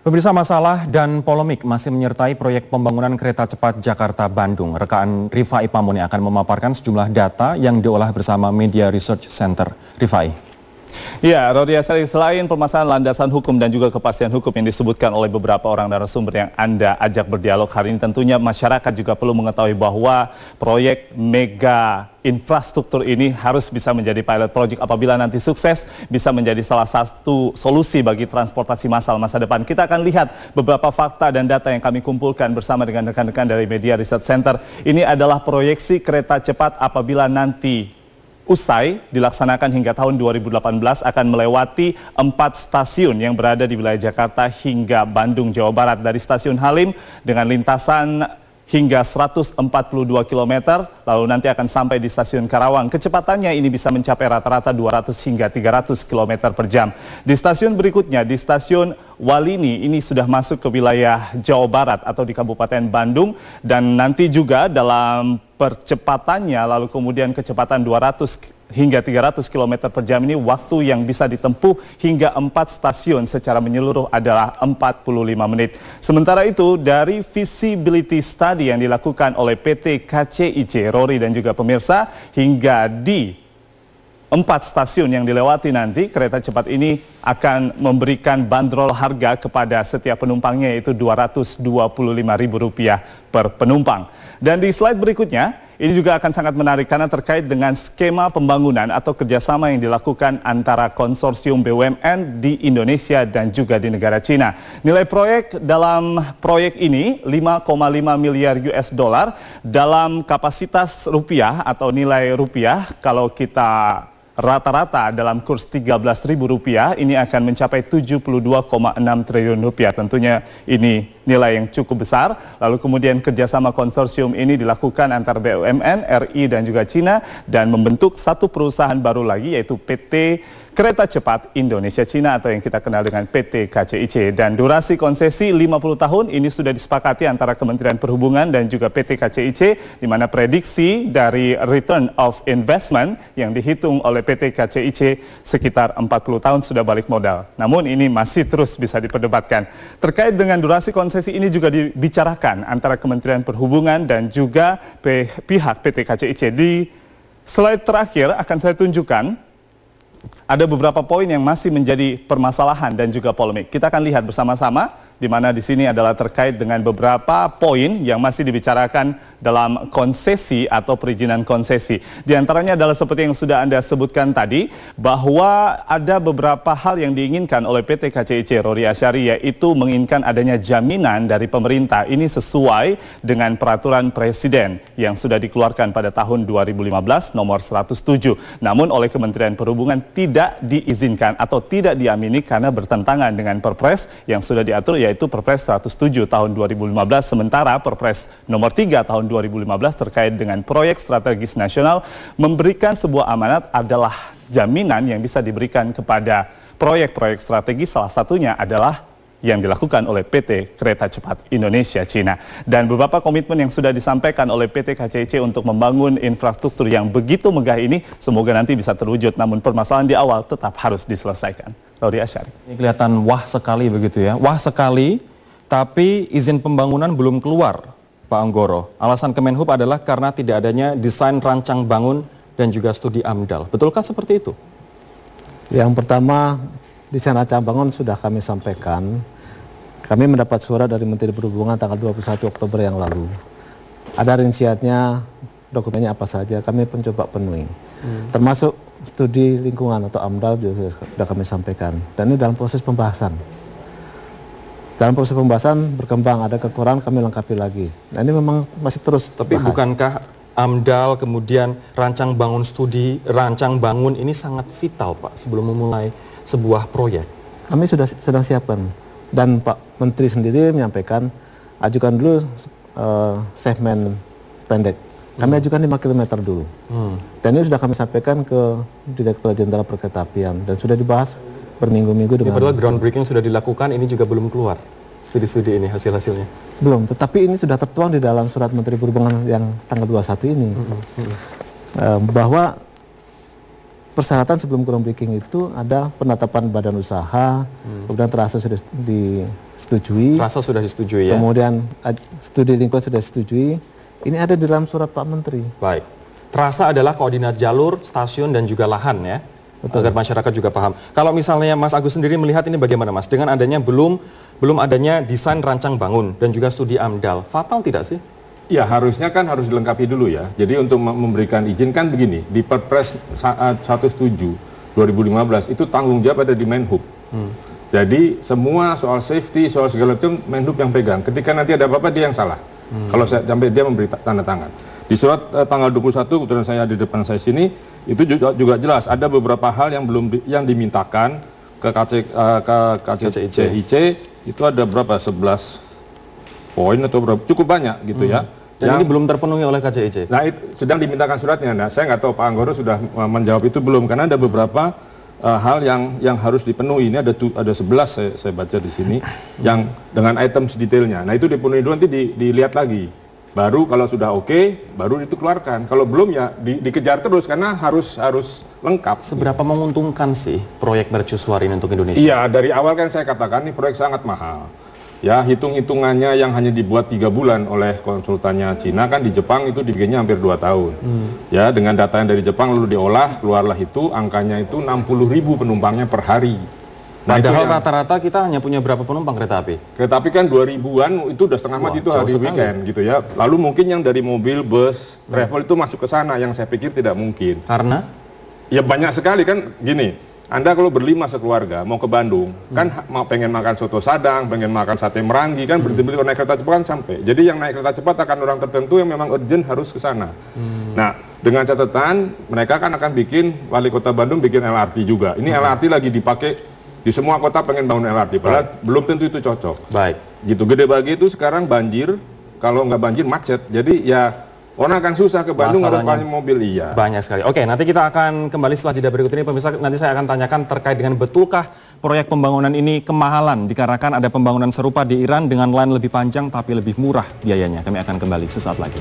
Pemirsa, masalah dan polemik masih menyertai proyek pembangunan kereta cepat Jakarta-Bandung. Rekan Rifai Pamuni akan memaparkan sejumlah data yang diolah bersama Media Research Center. Rifai. Ya, Rodi Asari, selain permasalahan landasan hukum dan juga kepastian hukum yang disebutkan oleh beberapa orang narasumber yang Anda ajak berdialog hari ini, tentunya masyarakat juga perlu mengetahui bahwa proyek mega infrastruktur ini harus bisa menjadi pilot project apabila nanti sukses bisa menjadi salah satu solusi bagi transportasi massal masa depan. Kita akan lihat beberapa fakta dan data yang kami kumpulkan bersama dengan rekan-rekan dari Media Research Center. Ini adalah proyeksi kereta cepat apabila nanti usai dilaksanakan hingga tahun 2018 akan melewati 4 stasiun yang berada di wilayah Jakarta hingga Bandung, Jawa Barat. Dari stasiun Halim dengan lintasan hingga 142 km, lalu nanti akan sampai di stasiun Karawang. Kecepatannya ini bisa mencapai rata-rata 200 hingga 300 km per jam. Di stasiun berikutnya, di stasiun Walini, ini sudah masuk ke wilayah Jawa Barat atau di Kabupaten Bandung, dan nanti juga dalam percepatannya, lalu kemudian kecepatan 200 hingga 300 km per jam ini, waktu yang bisa ditempuh hingga 4 stasiun secara menyeluruh adalah 45 menit. Sementara itu, dari feasibility study yang dilakukan oleh PT KCIC, Rory dan juga pemirsa, hingga di 4 stasiun yang dilewati nanti, kereta cepat ini akan memberikan bandrol harga kepada setiap penumpangnya, yaitu Rp225.000 per penumpang. Dan di slide berikutnya, ini juga akan sangat menarik karena terkait dengan skema pembangunan atau kerjasama yang dilakukan antara konsorsium BUMN di Indonesia dan juga di negara Cina. Nilai proyek dalam proyek ini 5,5 miliar US dollar dalam kapasitas rupiah atau nilai rupiah. Kalau kita rata-rata dalam kurs Rp13.000 ini akan mencapai Rp72,6 triliun. Tentunya ini nilai yang cukup besar. Lalu kemudian kerjasama konsorsium ini dilakukan antara BUMN, RI dan juga Cina dan membentuk satu perusahaan baru lagi, yaitu PT Kereta Cepat Indonesia Cina atau yang kita kenal dengan PT KCIC. Dan durasi konsesi 50 tahun ini sudah disepakati antara Kementerian Perhubungan dan juga PT KCIC, di mana prediksi dari return of investment yang dihitung oleh PT KCIC sekitar 40 tahun sudah balik modal. Namun ini masih terus bisa diperdebatkan. Terkait dengan durasi konsesi ini juga dibicarakan antara Kementerian Perhubungan dan juga pihak PT KCIC. Di slide terakhir akan saya tunjukkan ada beberapa poin yang masih menjadi permasalahan dan juga polemik. Kita akan lihat bersama-sama, di mana di sini adalah terkait dengan beberapa poin yang masih dibicarakan dalam konsesi atau perizinan konsesi. Di antaranya adalah seperti yang sudah Anda sebutkan tadi, bahwa ada beberapa hal yang diinginkan oleh PT KCIC, Rory Asyari, yaitu menginginkan adanya jaminan dari pemerintah. Ini sesuai dengan peraturan Presiden yang sudah dikeluarkan pada tahun 2015 nomor 107. Namun oleh Kementerian Perhubungan tidak diizinkan atau tidak diamini karena bertentangan dengan Perpres yang sudah diatur, yaitu Perpres 107 tahun 2015, sementara Perpres nomor 3 tahun 2015 terkait dengan proyek strategis nasional memberikan sebuah amanat adalah jaminan yang bisa diberikan kepada proyek-proyek strategis, salah satunya adalah yang dilakukan oleh PT Kereta Cepat Indonesia Cina. Dan beberapa komitmen yang sudah disampaikan oleh PT KCIC untuk membangun infrastruktur yang begitu megah ini semoga nanti bisa terwujud, namun permasalahan di awal tetap harus diselesaikan. Rodi Asyari. Ini kelihatan wah sekali begitu ya, wah sekali, tapi izin pembangunan belum keluar, Pak Anggoro. Alasan Kemenhub adalah karena tidak adanya desain rancang bangun dan juga studi AMDAL. Betulkah seperti itu? Yang pertama, desain rancang bangun sudah kami sampaikan. Kami mendapat surat dari Menteri Perhubungan tanggal 21 Oktober yang lalu. Ada rinciannya, dokumennya apa saja, kami mencoba penuhi. Termasuk studi lingkungan atau AMDAL juga sudah kami sampaikan. Dan ini dalam proses pembahasan. Dalam proses pembahasan berkembang, ada kekurangan kami lengkapi lagi. Nah ini memang masih terus Tapi bahas. bukankah AMDAL kemudian rancang bangun studi, rancang bangun ini sangat vital Pak sebelum memulai sebuah proyek? Kami sudah sedang siapkan. Dan Pak Menteri sendiri menyampaikan ajukan dulu segmen pendek. Kami ajukan 5 km dulu. Dan ini sudah kami sampaikan ke Direktur Jenderal Perkeretaapian dan sudah dibahas berminggu-minggu dengan... Padahal groundbreaking sudah dilakukan, ini juga belum keluar studi-studi ini, hasil-hasilnya. Belum, tetapi ini sudah tertuang di dalam surat Menteri Perhubungan yang tanggal 21 ini. Bahwa persyaratan sebelum groundbreaking itu ada penetapan badan usaha, kemudian terasa sudah disetujui. Terasa sudah disetujui ya. Kemudian studi lingkungan sudah disetujui. Ini ada di dalam surat Pak Menteri. Baik. Terasa adalah koordinat jalur, stasiun dan juga lahan ya. Betul. Agar masyarakat juga paham. Kalau misalnya Mas Agus sendiri melihat ini bagaimana Mas? Dengan adanya belum adanya desain rancang bangun dan juga studi AMDAL, fatal tidak sih? Ya harusnya kan harus dilengkapi dulu ya. Jadi untuk memberikan izin kan begini, di Perpres 17/2015 itu tanggung jawab ada di Menhub. Jadi semua soal safety, soal segala itu Menhub yang pegang. Ketika nanti ada apa-apa dia yang salah. Kalau sampai dia memberi tanda tangan. Di surat tanggal 21 kebetulan saya di depan saya sini itu juga jelas ada beberapa hal yang yang dimintakan ke KCIC itu ada berapa 11 poin atau berapa, cukup banyak gitu ya. Dan ini belum terpenuhi oleh KCIC. Nah, sedang dimintakan suratnya. Nah, saya nggak tahu Pak Anggoro sudah menjawab itu belum, karena ada beberapa hal yang harus dipenuhi. Ini ada 11 saya baca di sini yang dengan item detailnya. Nah, itu dipenuhi dulu, nanti dilihat lagi. Baru kalau sudah oke, baru itu keluarkan. Kalau belum ya dikejar terus karena harus lengkap. Seberapa menguntungkan sih proyek mercusuar ini untuk Indonesia? Iya, dari awal kan saya katakan ini proyek sangat mahal. Ya, hitung-hitungannya yang hanya dibuat 3 bulan oleh konsultannya Cina kan di Jepang itu dibikinnya hampir 2 tahun. Ya, dengan data yang dari Jepang lalu diolah, keluarlah itu angkanya itu 60.000 penumpangnya per hari. Nah, padahal rata-rata kita hanya punya berapa penumpang kereta api? Kereta api kan 2000-an itu udah setengah mati itu hari weekend gitu ya. Lalu mungkin yang dari mobil, bus, travel itu masuk ke sana yang saya pikir tidak mungkin. Karena? Ya banyak sekali kan gini. Anda kalau berlima sekeluarga mau ke Bandung, kan mau pengen makan soto Sadang, pengen makan sate Merangi, kan berhenti-berhenti naik kereta cepat kan sampai. Jadi yang naik kereta cepat akan orang tertentu yang memang urgent harus ke sana. Nah, dengan catatan mereka kan akan bikin, wali kota Bandung bikin LRT juga. Ini LRT lagi dipakai di semua kota pengen bangun LRT, padahal belum tentu itu cocok. Baik. Gitu, Gede Bage itu sekarang banjir, kalau nggak banjir macet. Jadi ya orang akan susah ke Bandung harus banyak mobil, iya. Banyak sekali. Oke, nanti kita akan kembali setelah jeda berikut ini. Pemirsa, nanti saya akan tanyakan terkait dengan betulkah proyek pembangunan ini kemahalan dikarenakan ada pembangunan serupa di Iran dengan line lebih panjang tapi lebih murah biayanya. Kami akan kembali sesaat lagi.